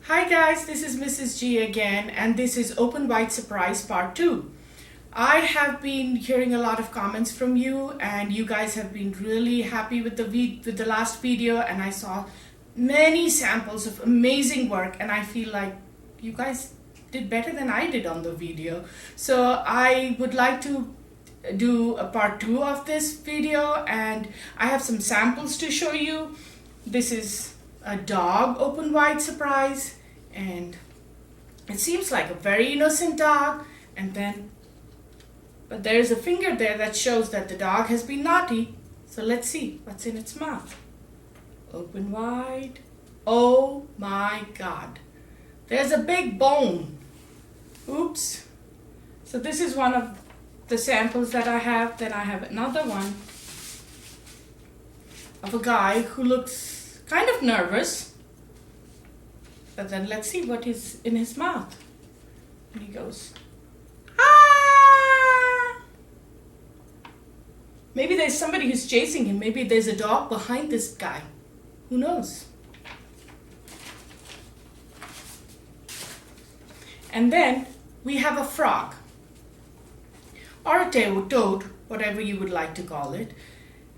Hi guys, this is Mrs. G again, and this is Open Wide Surprise Part 2. I have been hearing a lot of comments from you, and you guys have been really happy with the last video, and I saw many samples of amazing work, and I feel like you guys did better than I did on the video. So I would like to do a part 2 of this video, and I have some samples to show you. This is a dog open wide surprise, and it seems like a very innocent dog, but there's a finger there that shows that the dog has been naughty. So let's see what's in its mouth. Open wide. Oh my God, there's a big bone. Oops. So this is one of the samples that I have. Then I have another one of a guy who looks kind of nervous, but then let's see what is in his mouth. And he goes, ah! Maybe there's somebody who's chasing him. Maybe there's a dog behind this guy. Who knows? And then we have a frog, or a toad, whatever you would like to call it.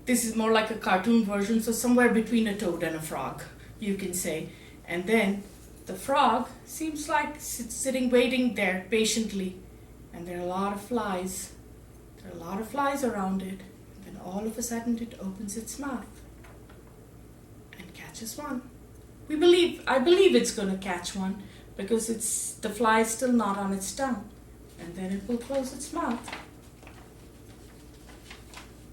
This is more like a cartoon version, so somewhere between a toad and a frog, you can say. And then the frog seems like it's sitting waiting there patiently, and there are a lot of flies. There are a lot of flies around it. And then all of a sudden it opens its mouth and catches one. I believe it's going to catch one because the fly is still not on its tongue. And then it will close its mouth.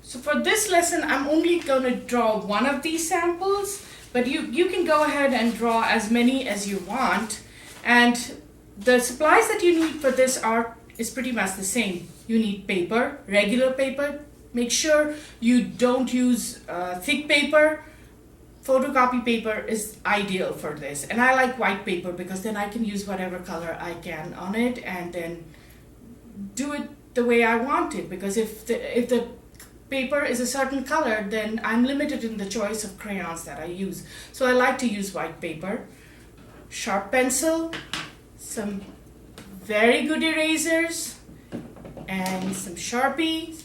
So for this lesson, I'm only going to draw one of these samples, but you can go ahead and draw as many as you want. And the supplies that you need for this art is pretty much the same. You need paper, regular paper. Make sure you don't use thick paper. Photocopy paper is ideal for this. And I like white paper because then I can use whatever color I can on it and then do it the way I want it. Because if the paper is a certain color, then I'm limited in the choice of crayons that I use. So I like to use white paper, sharp pencil, some very good erasers, and some Sharpie,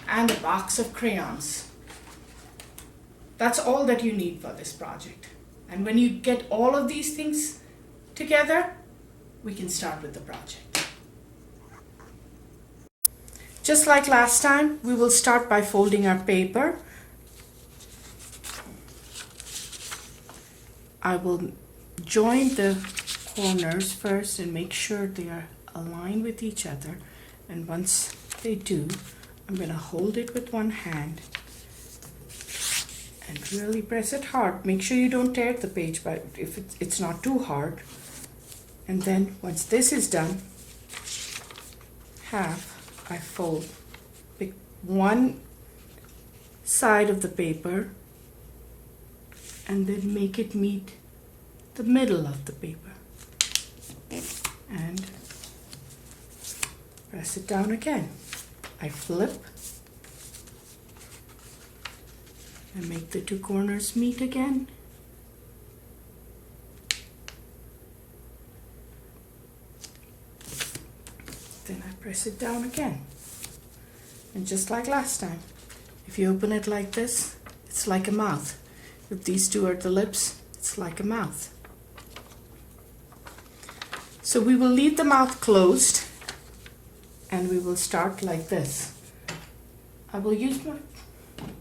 and a box of crayons. That's all that you need for this project. And when you get all of these things together, we can start with the project. Just like last time, we will start by folding our paper. I will join the corners first and make sure they are aligned with each other. And once they do, I'm going to hold it with one hand and really press it hard. Make sure you don't tear the page, but if it's not too hard. And then once this is done, I fold, pick one side of the paper and then make it meet the middle of the paper and press it down again. I flip and make the two corners meet again. Then I press it down again. And just like last time, if you open it like this, it's like a mouth. If these two are the lips, it's like a mouth. So we will leave the mouth closed and we will start like this. I will use my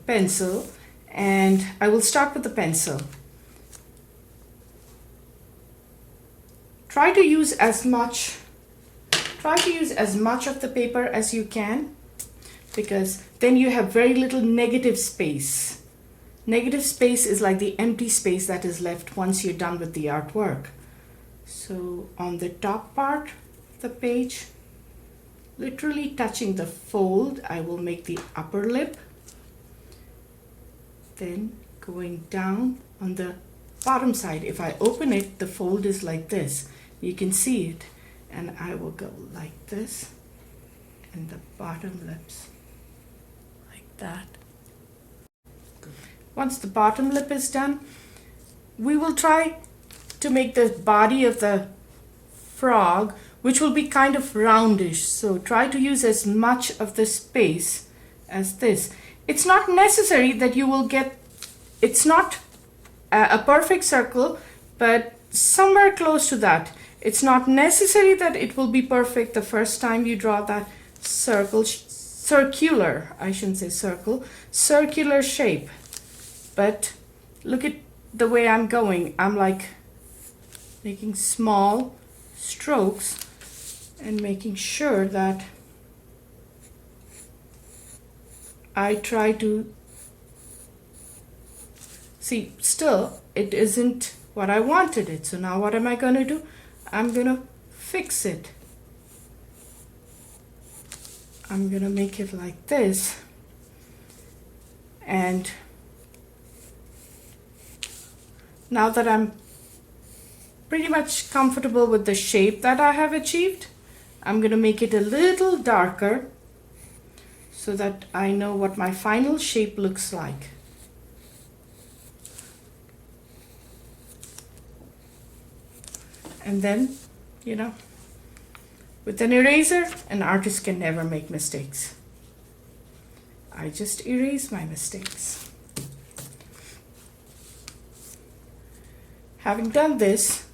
pencil and I will start with the pencil. Try to use as much of the paper as you can, because then you have very little negative space. Negative space is like the empty space that is left once you're done with the artwork. So on the top part of the page, literally touching the fold, I will make the upper lip. Then going down on the bottom side, if I open it, the fold is like this. You can see it. And I will go like this, and the bottom lips like that. Once the bottom lip is done, we will try to make the body of the frog, which will be kind of roundish. So try to use as much of the space as this. It's not necessary that you will get, it's not a perfect circle, but somewhere close to that. It's not necessary that it will be perfect the first time you draw that circular, I shouldn't say circle, circular shape. But look at the way I'm going. I'm like making small strokes and making sure that I try to see. Still, it isn't what I wanted it. So now what am I going to do? I'm going to fix it. I'm going to make it like this. And now that I'm pretty much comfortable with the shape that I have achieved, I'm going to make it a little darker so that I know what my final shape looks like. And then, you know, with an eraser, an artist can never make mistakes. I just erase my mistakes. Having done this,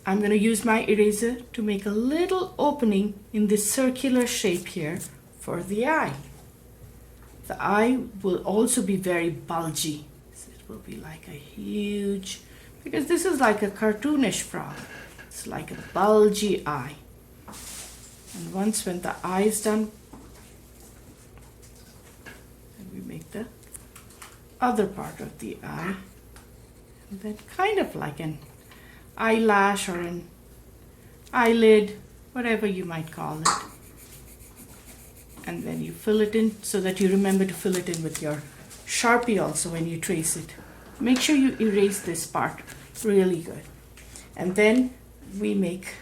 I'm going to use my eraser to make a little opening in this circular shape here for the eye. The eye will also be very bulgy. So it will be like a huge, because this is like a cartoonish frog. It's like a bulgy eye. And once when the eye is done, then we make the other part of the eye. And then kind of like an eyelash or an eyelid, whatever you might call it. And then you fill it in so that you remember to fill it in with your Sharpie also when you trace it. Make sure you erase this part really good. And then we make,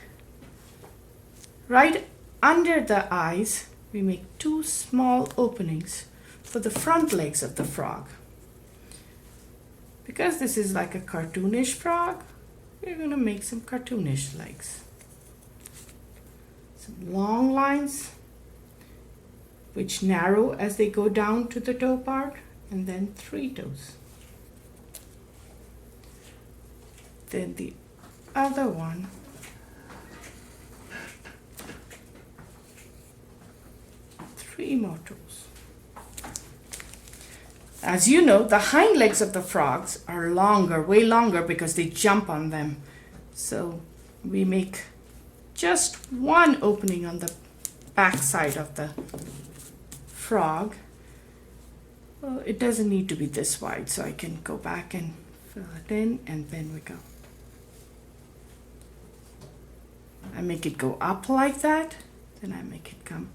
right under the eyes, we make two small openings for the front legs of the frog. Because this is like a cartoonish frog, we're going to make some cartoonish legs. Some long lines which narrow as they go down to the toe part, and then 3 toes. Then the other one, three more toes. As you know, the hind legs of the frogs are longer, way longer, because they jump on them. So we make just one opening on the back side of the frog. Well, it doesn't need to be this wide, so I can go back and fill it in, and then we go. I make it go up like that, then I make it come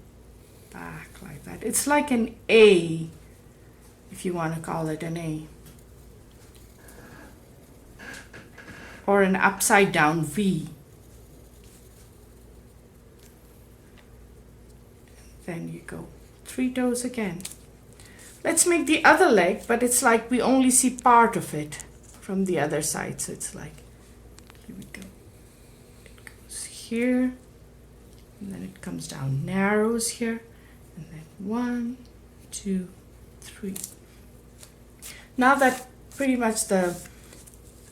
back like that. It's like an A, if you want to call it an A. Or an upside down V. Then you go 3 toes again. Let's make the other leg, but it's like we only see part of it from the other side. So it's like, here we go. It goes here, and then it comes down, narrows here, and then 1, 2, 3. Now that pretty much the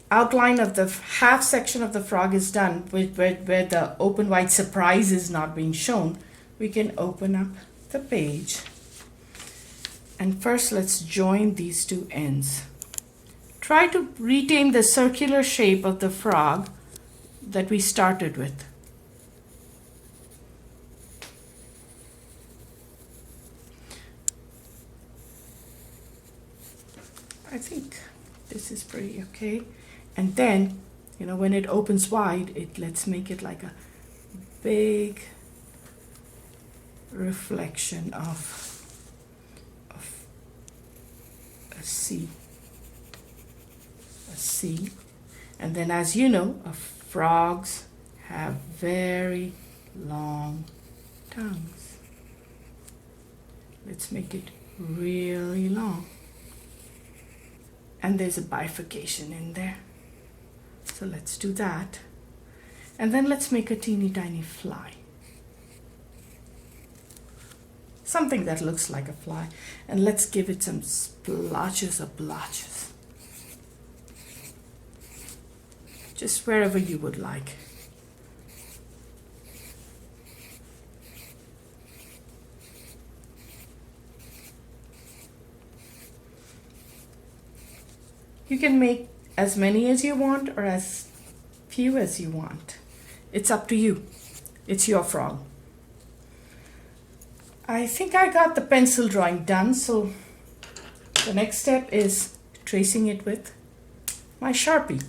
outline of the half section of the frog is done, where the open wide surprise is not being shown, we can open up the page. And first let's join these two ends. Try to retain the circular shape of the frog that we started with. I think this is pretty okay. And then, you know, when it opens wide, let's make it like a big reflection of a C. A C. And then, as you know, frogs have very long tongues. Let's make it really long. And there's a bifurcation in there. So let's do that. And then let's make a teeny tiny fly. Something that looks like a fly. And let's give it some splotches or blotches. Just wherever you would like. You can make as many as you want or as few as you want. It's up to you. It's your frog. I think I got the pencil drawing done, so the next step is tracing it with my Sharpie.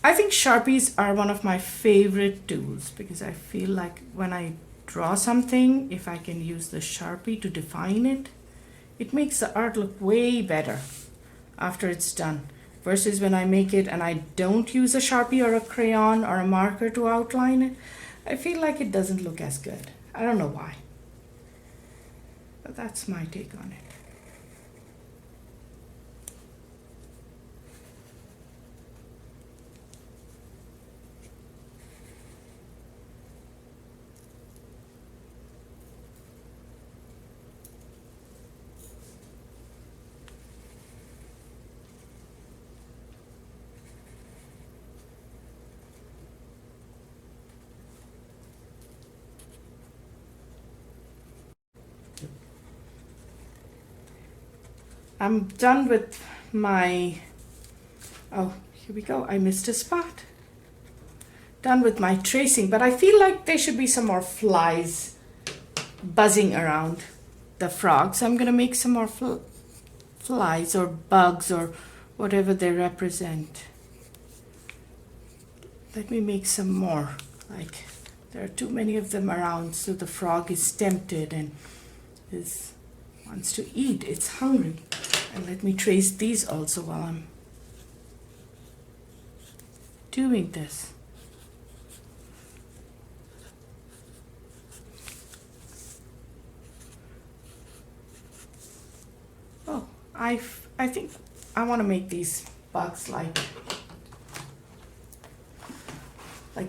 I think Sharpies are one of my favorite tools because I feel like when I draw something, if I can use the Sharpie to define it, it makes the art look way better after it's done. Versus when I make it and I don't use a Sharpie or a crayon or a marker to outline it, I feel like it doesn't look as good. I don't know why. But that's my take on it. I'm done with my, oh, here we go, I missed a spot. Done with my tracing, but I feel like there should be some more flies buzzing around the frog. So I'm gonna make some more flies or bugs or whatever they represent. Let me make some more. Like, there are too many of them around, so the frog is tempted and wants to eat, it's hungry. And let me trace these also while I'm doing this. Oh, I think I want to make these bugs like I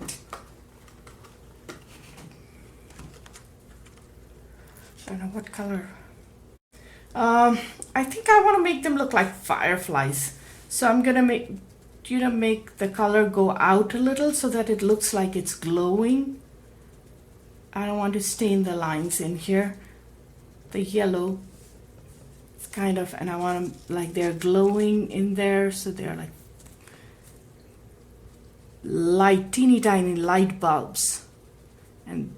don't know what color. I think I want to make them look like fireflies. So I'm gonna make the color go out a little so that it looks like it's glowing. I don't want to stain the lines in here. The yellow, it's kind of, and I want them like they're glowing in there, so they're like light, teeny tiny light bulbs, and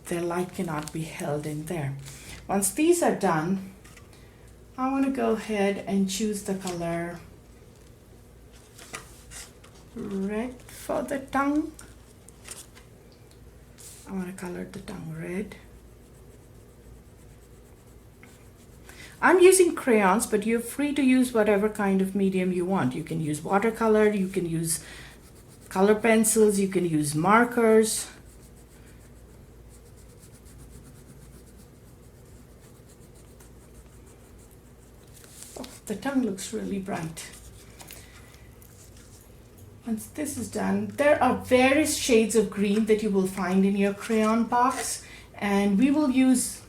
their light cannot be held in there. Once these are done, I want to go ahead and choose the color red for the tongue. I want to color the tongue red. I'm using crayons, but you're free to use whatever kind of medium you want. You can use watercolor, you can use color pencils, you can use markers. The tongue looks really bright. Once this is done, there are various shades of green that you will find in your crayon box, and we will use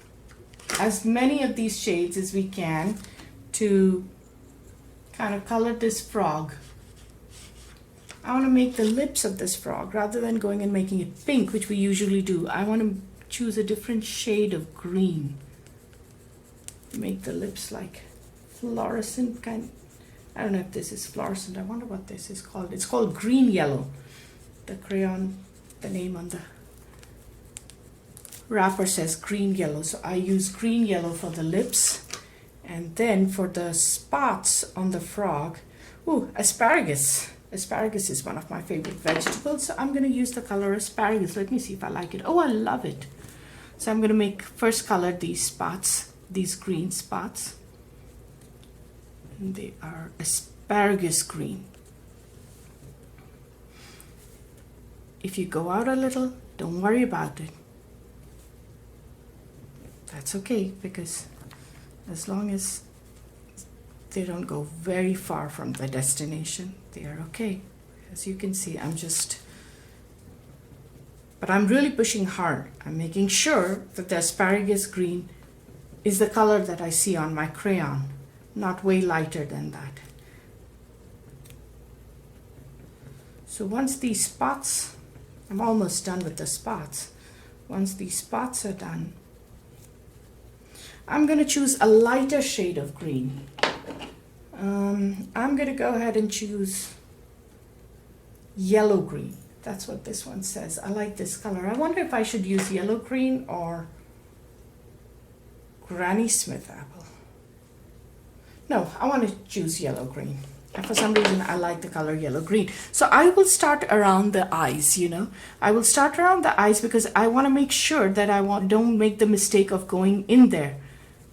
as many of these shades as we can to kind of color this frog. I want to make the lips of this frog rather than going and making it pink, which we usually do. I want to choose a different shade of green to make the lips like fluorescent kind. I don't know if this is fluorescent. I wonder what this is called. It's called green yellow. The crayon, the name on the wrapper says green yellow. So I use green yellow for the lips. And then for the spots on the frog, asparagus. Asparagus is one of my favorite vegetables. So I'm going to use the color asparagus. Let me see if I like it. Oh, I love it. So I'm going to first color these spots, these green spots. And they are asparagus green. If you go out a little, don't worry about it. That's okay, because as long as they don't go very far from the destination. They are okay. As you can see, but I'm really pushing hard. I'm making sure that the asparagus green is the color that I see on my crayon, not way lighter than that. So once these spots, I'm almost done with the spots. Once these spots are done, I'm going to choose a lighter shade of green. I'm going to go ahead and choose yellow green. That's what this one says. I like this color. I wonder if I should use yellow green or Granny Smith apple. No, I want to choose yellow green. And for some reason, I like the color yellow green. So I will start around the eyes, you know. I will start around the eyes because I want to make sure that don't make the mistake of going in there,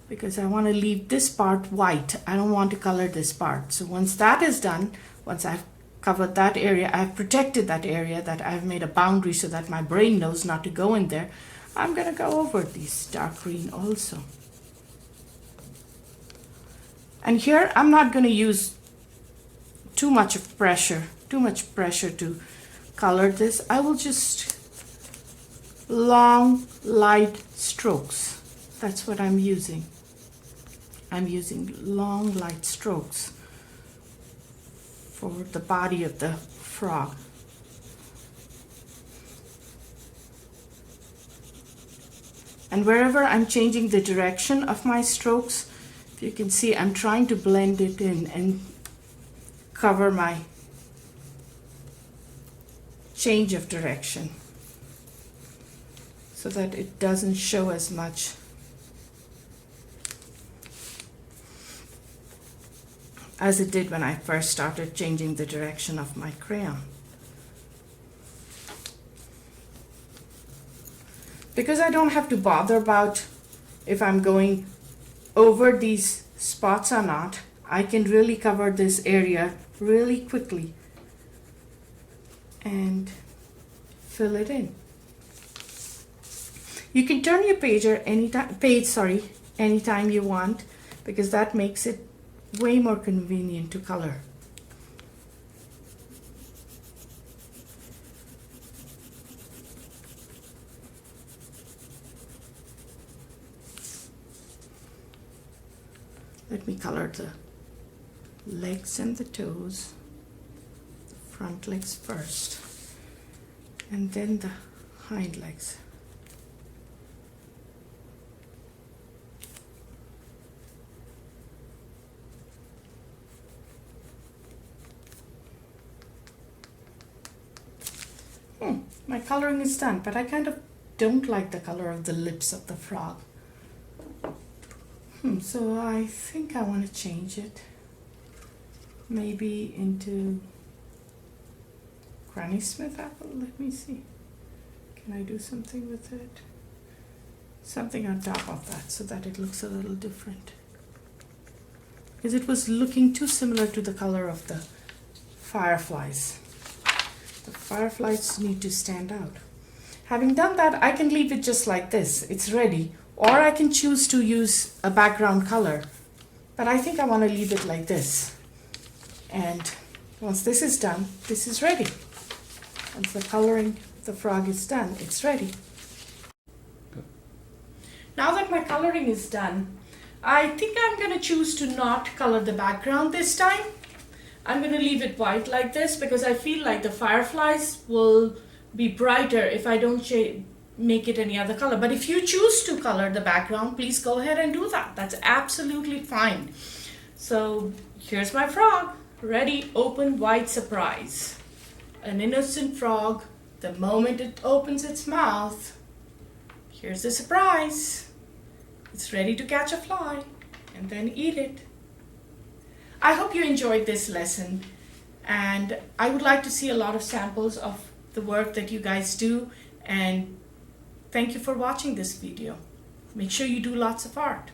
because I want to leave this part white. I don't want to color this part. So once that is done, once I've covered that area, I've protected that area, that I've made a boundary so that my brain knows not to go in there, I'm going to go over these dark green also. And here I'm not going to use too much pressure to color this. I will just long light strokes. That's what I'm using. I'm using long light strokes for the body of the frog. And wherever I'm changing the direction of my strokes, you can see I'm trying to blend it in and cover my change of direction so that it doesn't show as much. As it did when I first started changing the direction of my crayon. Because I don't have to bother about if I'm going over these spots or not, I can really cover this area really quickly and fill it in. You can turn your page anytime you want, because that makes it way more convenient to color. Let me color the legs and the toes, the front legs first, and then the hind legs. My coloring is done, but I kind of don't like the color of the lips of the frog. So I think I want to change it. Maybe into Granny Smith apple. Let me see. Can I do something with it? Something on top of that so that it looks a little different. Because it was looking too similar to the color of the fireflies. The fireflies need to stand out. Having done that, I can leave it just like this. It's ready. Or I can choose to use a background color. But I think I want to leave it like this. And once this is done, this is ready. Once the coloring of the frog is done, it's ready. Good. Now that my coloring is done, I think I'm going to choose to not color the background this time. I'm going to leave it white like this because I feel like the fireflies will be brighter if I don't make it any other color. But if you choose to color the background, please go ahead and do that. That's absolutely fine. So here's my frog. Ready, open, wide, surprise. An innocent frog, the moment it opens its mouth, here's the surprise. It's ready to catch a fly and then eat it. I hope you enjoyed this lesson, and I would like to see a lot of samples of the work that you guys do, and thank you for watching this video. Make sure you do lots of art.